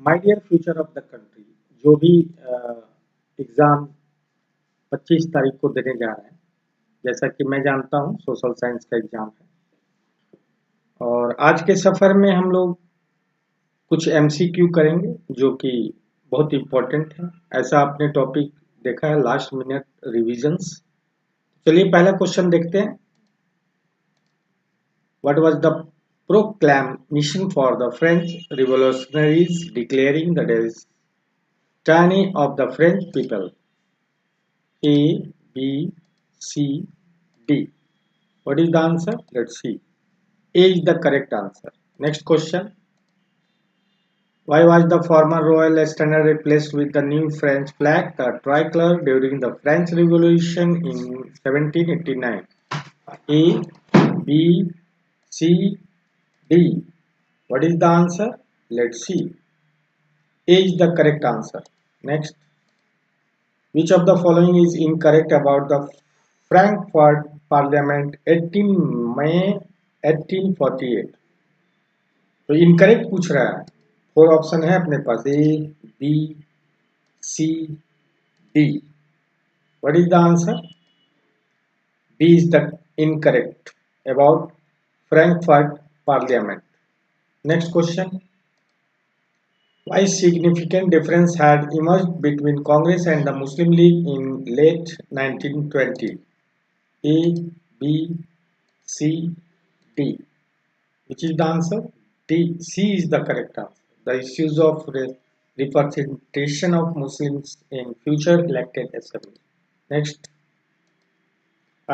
My dear future of the country, जो भी exam 25 तारीख को देने जा रहे हैं, जैसा कि मैं जानता हूँ सोशल साइंस का एग्ज़ाम है। और आज के सफ़र में हम लोग कुछ एमसीक्यू करेंगे जो कि बहुत इम्पोर्टेंट है। ऐसा आपने टॉपिक देखा है, लास्ट मिनट रिविजन्स। चलिए पहला क्वेश्चन देखते हैं। What was the proclamation for the French revolutionaries declaring the tyranny of the French people? A, B, C, D. What is the answer? Let's see. A is the correct answer. Next question. Why was the former royal standard replaced with the new French flag, the tricolor, during the French Revolution in 1789? A, B, C, D. What is the answer? Let's see. A is the correct answer. Next. Which of the following is incorrect about the Frankfurt Parliament 18 May 1848? तो incorrect पूछ रहा है। 4 option है अपने पास, A, B, C, D. What is the answer? B is the incorrect about Frankfurt parliament. Next question. Why significant difference had emerged between Congress and the Muslim League in late 1920? A, B, C, D. Which is the answer? D. C is the correct answer. The issues of representation of Muslims in future elected assembly. Next.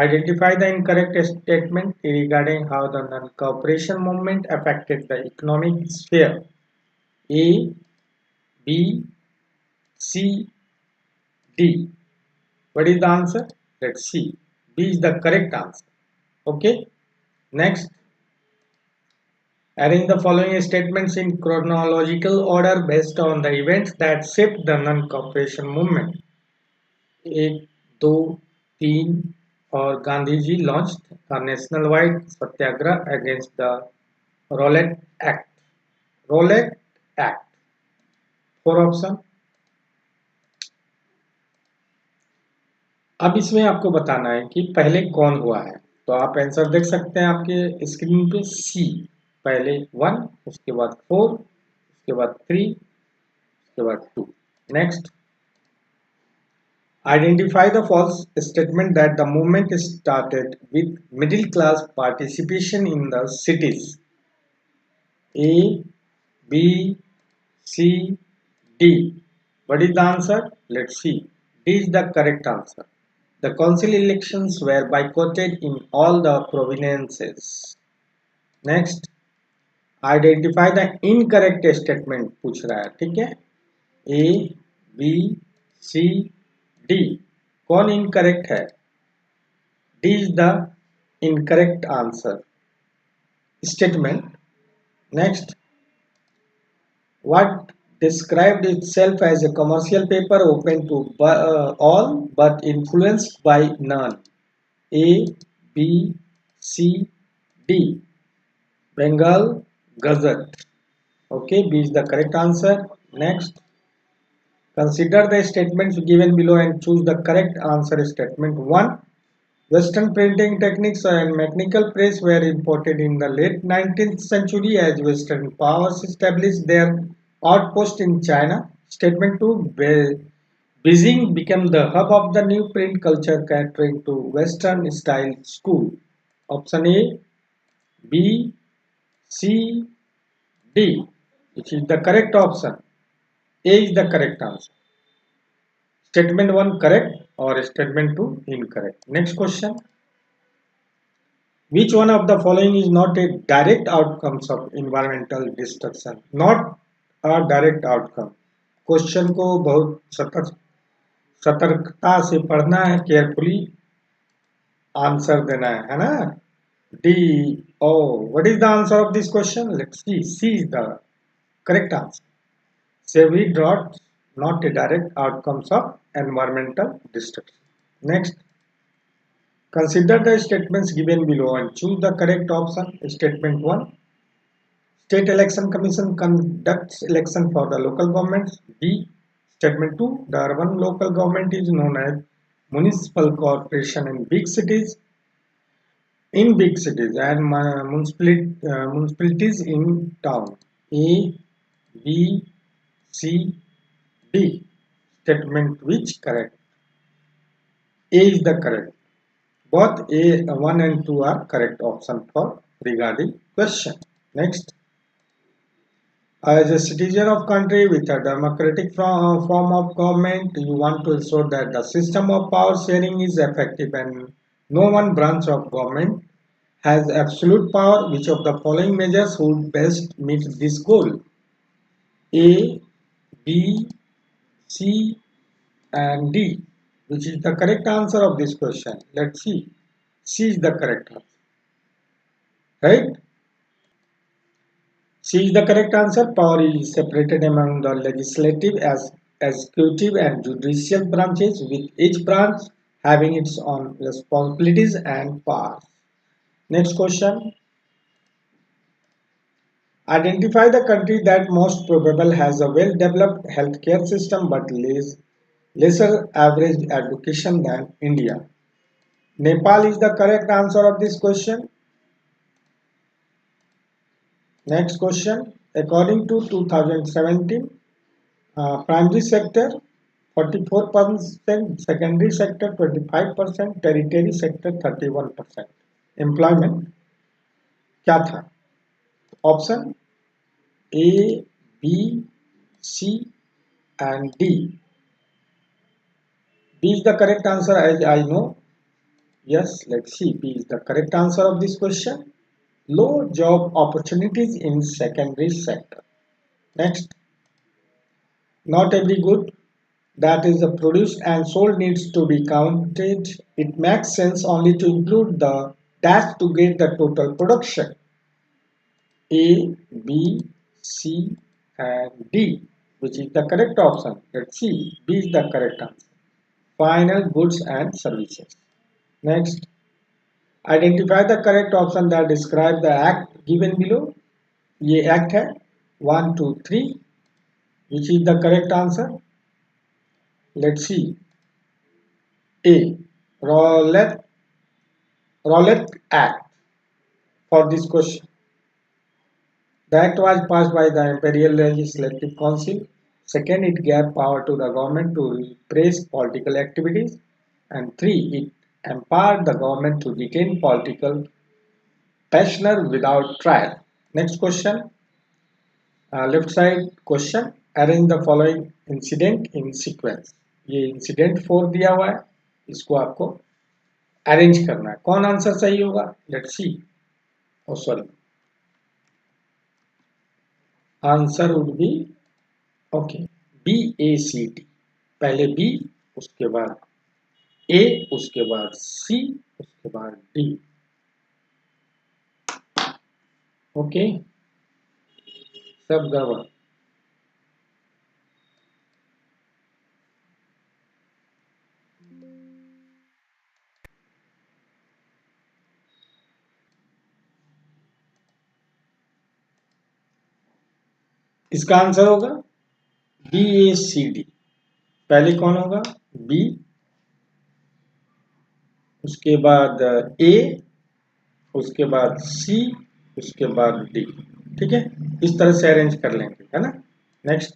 Identify the incorrect statement regarding how the non-cooperation movement affected the economic sphere. A, B, C, D. What is the answer? Let's see. B is the correct answer. Okay. Next. Arrange the following statements in chronological order based on the events that shaped the non-cooperation movement. 1, 2, 3 और Gandhi ji launched a national-wide satyagraha against the Rowlatt Act. Rowlatt Act. 4 option. अब इसमें आपको बताना है कि पहले कौन हुआ है। तो आप आंसर देख सकते हैं आपके स्क्रीन पे। सी पहले 1, उसके बाद 4, उसके बाद 3, उसके बाद 2। Next. Identify the false statement that the movement started with middle class participation in the cities. A, B, C, D. What is the answer? Let's see. D is the correct answer. The council elections were boycotted in all the provinces. Next. Identify the incorrect statement पूछ रहा है, ठीक है। A, B, C, D. कौन incorrect है? D is the incorrect answer statement. Next. What described itself as a commercial paper open to all but influenced by none? A, B, C, D. Bengal Gazette. Okay, B is the correct answer. Next. Consider the statements given below and choose the correct answer. Statement 1. Western printing techniques and mechanical press were imported in the late 19th century as Western powers established their outpost in China. Statement 2. Beijing became the hub of the new print culture catering to Western style school. Option A, B, C, D. Which is the correct option? A is the correct answer. Statement 1 correct or statement 2 incorrect. Next question. Which one of the following is not a direct outcome of environmental destruction? Not a direct outcome. Question को बहुत सतर्कता से पढ़ना है, carefully answer देना है ना। D. Oh, what is the answer of this question? Let's see. C is the correct answer. Savory drought, not a direct outcomes of environmental destruction. Next. Consider the statements given below and choose the correct option. Statement 1. State Election Commission conducts election for the local governments. B. Statement 2. The urban local government is known as municipal corporation in big cities. In big cities and municipalities in town. A, B, C, D. Statement which correct? A is the correct. Both A 1 and 2 are correct option for regarding question. Next. As a citizen of country with a democratic form of government, you want to ensure that the system of power sharing is effective and no one branch of government has absolute power. Which of the following measures would best meet this goal? A, B, C and D. Which is the correct answer of this question? Let's see. C is the correct answer. Right? C is the correct answer. Power is separated among the legislative, as executive and judicial branches, with each branch having its own responsibilities and powers. Next question. Identify the country that most probable has a well-developed healthcare system but lesser average education than India. Nepal is the correct answer of this question. Next question. According to 2017 primary sector 44%, secondary sector 25%, tertiary sector 31%. Employment क्या था? Option A, B, C and D. B is the correct answer as I know. Yes, let's see. B is the correct answer of this question. Low job opportunities in secondary sector. Next. Not every good that is produced and sold needs to be counted. It makes sense only to include the dash to get the total production. A, B, C and D. Which is the correct option? Let's see. B is the correct answer. Final goods and services. Next. Identify the correct option that describe the act given below. ये act है 1, 2, 3. Which is the correct answer? Let's see. A. Rowlatt Act. For this question, the act was passed by the Imperial Legislative Council. Second, it gave power to the government to repress political activities. And 3, it empowered the government to detain political prisoners without trial. Next question, left side question. Arrange the following incident in sequence. ये incident 4 दिया हुआ है, इसको आपको arrange करना है. कौन answer सही होगा? Let's see. Oh sorry, answer would be okay B A C D. पहले बी, उसके बाद ए, उसके बाद सी, उसके बाद डी. ओके, सब गड़बड़. इसका आंसर होगा बी ए सी डी. पहले कौन होगा? बी, उसके बाद ए, उसके बाद सी, उसके बाद डी. ठीक है, इस तरह से अरेंज कर लेंगे, है ना. Next.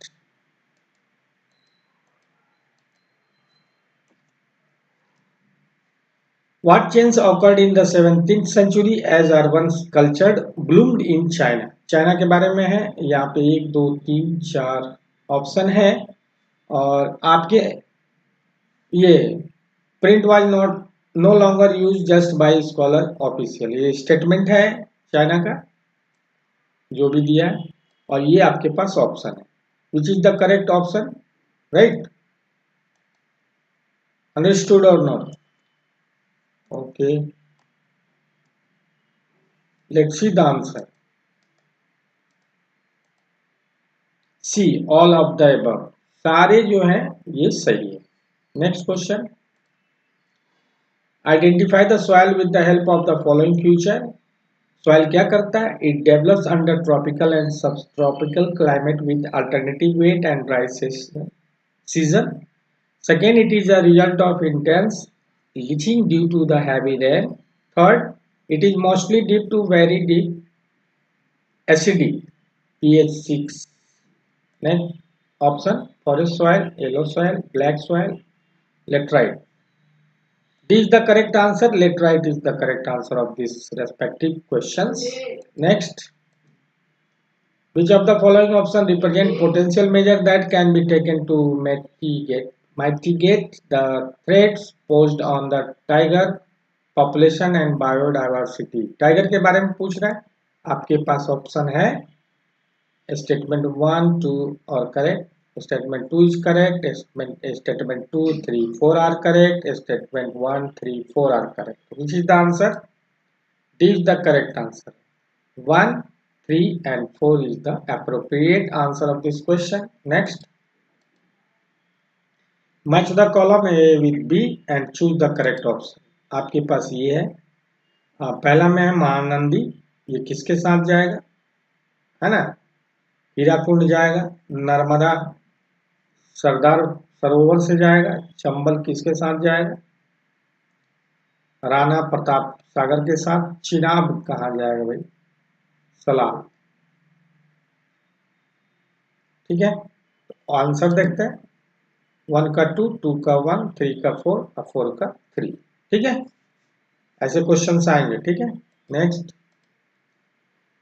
What change occurred in the 17th century as urban culture bloomed in China? China के बारे में है. यहाँ पे 1, 2, 3, 4 ऑप्शन है और आपके ये print was not know longer use just by scholar official. ये स्टेटमेंट है चाइना का जो भी दिया है और ये आपके पास ऑप्शन है. विच is the correct option? Right, understood और not? Okay, let's see the answer. C, all of the above. सारे जो हैं ये सही है. Next question. Identify the soil with the help of the following feature. Soil क्या करता है? It develops under tropical and sub tropical climate with alternative wet and dry season. Second, it is a result of intense leaching due to the heavy rain. Third, it is mostly due to very deep acidic pH 6. Next option: forest soil, yellow soil, black soil, laterite. D is the correct answer. Laterite is the correct answer of these respective questions. Next, which of the following option represent potential measure that can be taken to mitigate the threats posed on the tiger population and biodiversity? Tiger के बारे में पूछ रहा है. आपके पास option है statement 1, 2 और correct. Statement 2 is correct. Statement 2, 3, 4 are correct. Statement 1, 3, 4 are correct. Which is the answer? D is the correct answer. 1, 3 and 4 is the appropriate answer of this question. Next. Match the column A with B and choose the correct option. आपके पास ये है. पहला में है महानंदी. ये किसके साथ जाएगा? है ना? हीराकुंड जाएगा. नर्मदा सरदार सरोवर से जाएगा. चंबल किसके साथ जाएगा? राणा प्रताप सागर के साथ. चिनाब कहाँ जाएगा भाई? सलाल. ठीक है, तो आंसर देखते हैं. 1 का 2, 2 का 1, 3 का 4 और 4 का 3. ठीक है, ऐसे क्वेश्चंस आएंगे. ठीक है. Next,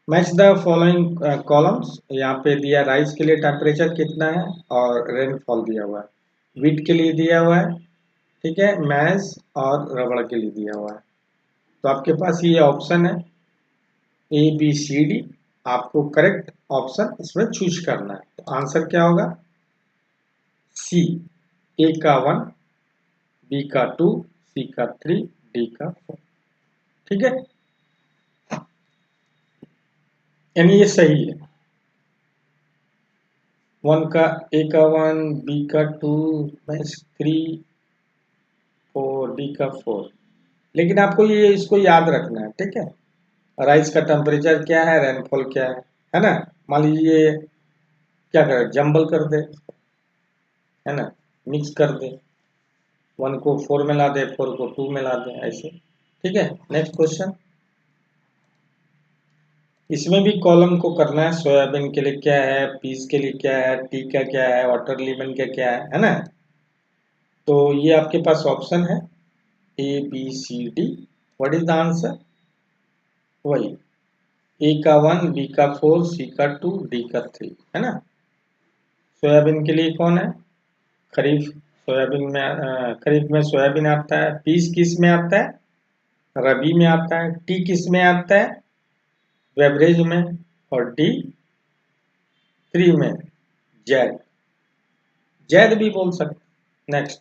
match the following columns. यहाँ पे दिया राइस के लिए टेम्परेचर कितना है और रेनफॉल दिया हुआ है. वीट के लिए दिया हुआ है. ठीक है, मैज और रबड़ के लिए दिया हुआ है. तो आपके पास ये ऑप्शन है ए बी सी डी. आपको करेक्ट ऑप्शन इसमें चूज करना है. तो आंसर क्या होगा? सी. ए का 1, बी का 2, सी का 3, डी का 4. ठीक है, यानी ये सही है. 1 का ए का 1, बी का 2, 3, 4, डी का 4. लेकिन आपको ये इसको याद रखना है. ठीक है, राइस का टेम्परेचर क्या है, रेनफॉल क्या है ना. मान लीजिए क्या करे, जंबल कर दे, है ना, मिक्स कर दे. 1 को 4 में ला दे, 4 को 2 में ला दे, ऐसे. ठीक है. Next question. इसमें भी कॉलम को करना है. सोयाबीन के लिए क्या है, पीस के लिए क्या है, टी का क्या है, वाटर लीमन का क्या है ना. तो ये आपके पास ऑप्शन है A B C D. What is the answer? वही ए का 1, बी का 4, सी का 2, डी का 3, है ना. सोयाबीन के लिए कौन है? खरीफ. सोयाबीन में खरीफ में सोयाबीन आता है. पीस किस में आता है? रबी में आता है. टी किस में आता है? बेवरेज में. और डी 3 में जैद. जैद भी बोल सकते. नेक्स्ट,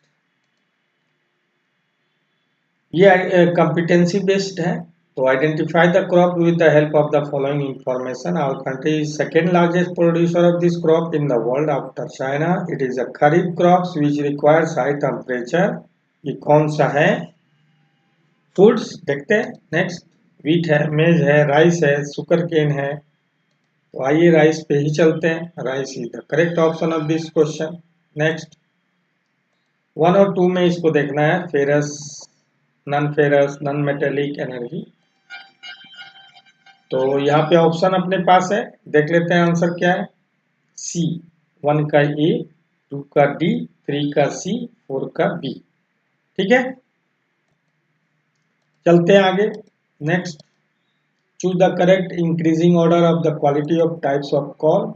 ये कॉम्पिटेंसी बेस्ड है. तो identify the crop with the help of the following information. Our country is second largest producer of this crop in the world after China. It is a kharif crops which requires high temperature. ये कौन सा है? Foods देखते हैं. Next, wheat है, मेज है, rice है, सुगर केन है. तो आइए राइस पे ही चलते हैं. Rice is the correct option of this question. Next, 1 और 2 में इसको देखना है. Ferrous, non ferrous, non metallic energy. तो यहाँ पे ऑप्शन अपने पास है. देख लेते हैं आंसर क्या है. सी. 1 का ए, 2 का डी, 3 का सी, 4 का बी. ठीक है, चलते हैं आगे. Next, choose the correct increasing order of the quality of types of call.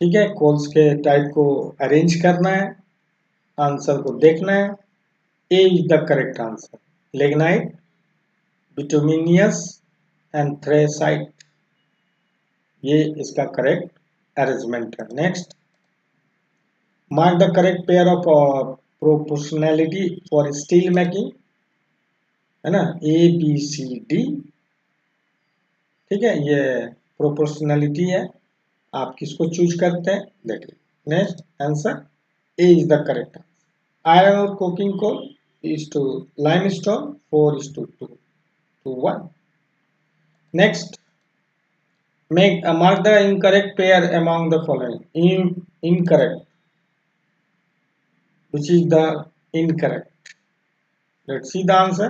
ठीक है, कॉल्स के टाइप को अरेंज करना है. आंसर को देखना है. A is the correct answer. Lignite, bituminous and anthracite, ये इसका करेक्ट अरेंजमेंट है. Next, mark the correct pair of proportionality for steel making, है ना. A B C D. ठीक है, ये प्रोपोर्शनैलिटी है. आप किसको चूज करते हैं देखिए. Next answer A is the correct. Iron और coking coal is to limestone 4:2 to 1. Next, make mark the incorrect pair among the following. Incorrect. Which is the incorrect? Let's see the answer.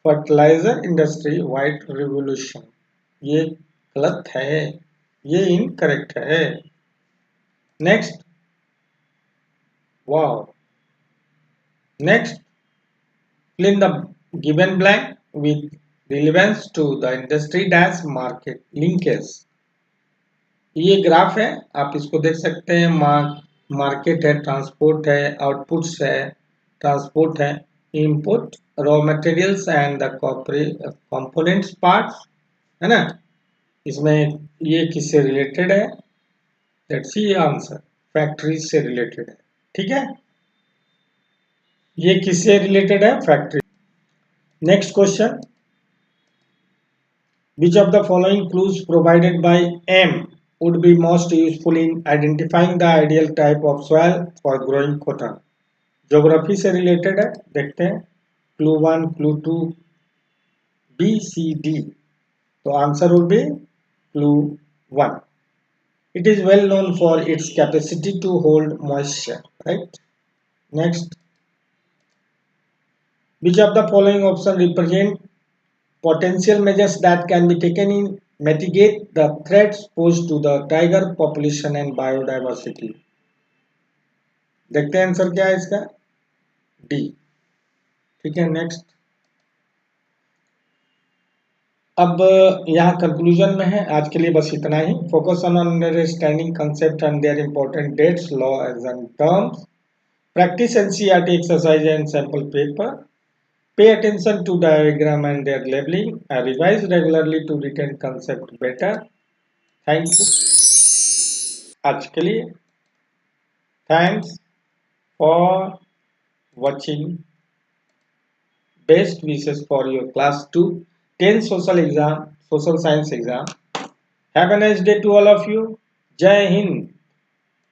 Fertilizer industry white revolution. ये गलत है, ये incorrect है. Next, wow. Next, fill in the given blank with relevance to the industry dash market linkage. ये graph है, आप इसको देख सकते हैं. मार्केट है, ट्रांसपोर्ट है, आउटपुट्स है, ट्रांसपोर्ट है, input raw materials and the components parts है ना. इसमें ये किससे रिलेटेड है? Let's see answer. फैक्ट्रीज से रिलेटेड है. ठीक है, ये किससे रिलेटेड है? Factory. Next question. Which of the following clues provided by M would be most useful in identifying the ideal type of soil for growing cotton? Geography से related है, देखते हैं. Clue 1, clue 2, B, C, D. तो answer would B clue 1. It is well known for its capacity to hold moisture, right? Next, which of the following option represent potential measures that can be taken in mitigate the threats posed to the tiger population and biodiversity? देखते हैं answer क्या है इसका. D. ठीक है, next. अब यहाँ conclusion में है. आज के लिए बस इतना ही. Focus on understanding concept and their important dates, laws and terms. Practice NCERT exercise and sample paper. Pay attention to diagram and their labeling. Revise regularly to retain concept better. Thank you. आज के लिए thanks for watching. Best wishes for your class 2 10 social science exam. Have a nice day to all of you. Jai Hind.